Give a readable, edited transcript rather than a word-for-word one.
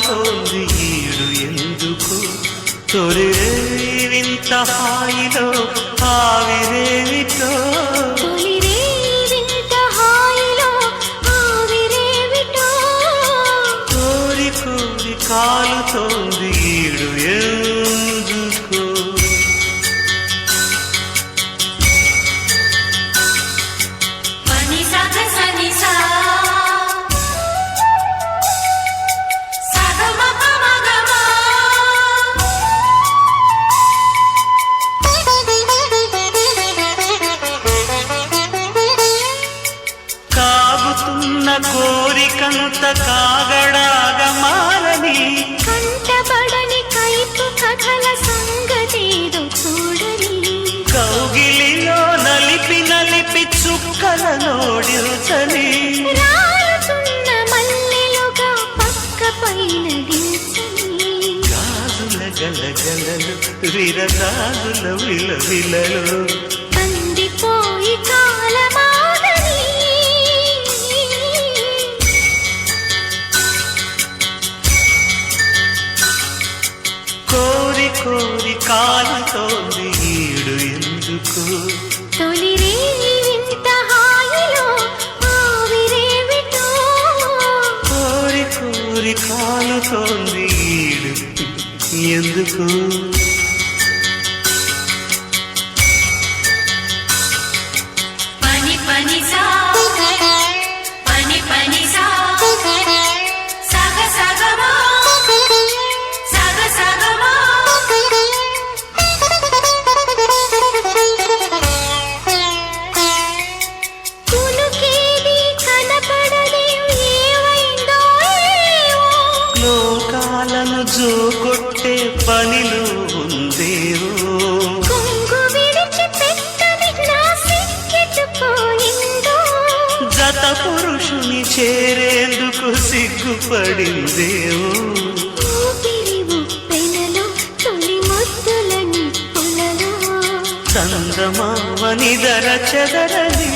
కాలుతోంది ఈడు ఎందుకు తొలి వింత హాయిలో ఆవిరేవిటో కోరి కోరి కాలుతోంది ఈడు ఎందుకు కాగుతున్న కోరికంత కాగడాగా మారని కంటబడని కైపు కథల సంగతేదో చూడని కౌగిలిలో నలిపి నలిపి చుక్కల నోడిల్చని రాలుతున్న మల్లెలుగా పక్క పైన దించని గాజుల గలగలలు విరగాజుల విలవిలలు కందిపోయి కాలమాగని కోరి కోరి కాలుతోంది ఈడు ఎందుకు తొలి వింత హాయిలో ఆవిరేవిటో కోరి కోరి కాలుతోంది ఈడు ఎందుకు పని పని సా పని పని సా సగ సగమా సగ సగమా కులుకేది కనపడని ఏమైందో ఏవో లోకాలను జోగొట్టే పనిలో ఉందేవో కొంగు విడిచి పెట్టని నా సిక్కెట్టుపోయిందో జత పురుషుని చేరేందుకు సిగ్గుపడిందేవో ఊపిరి ఉప్పెనలో తొలి ముద్దుల నిప్పులలో చందమామని దర చెదరని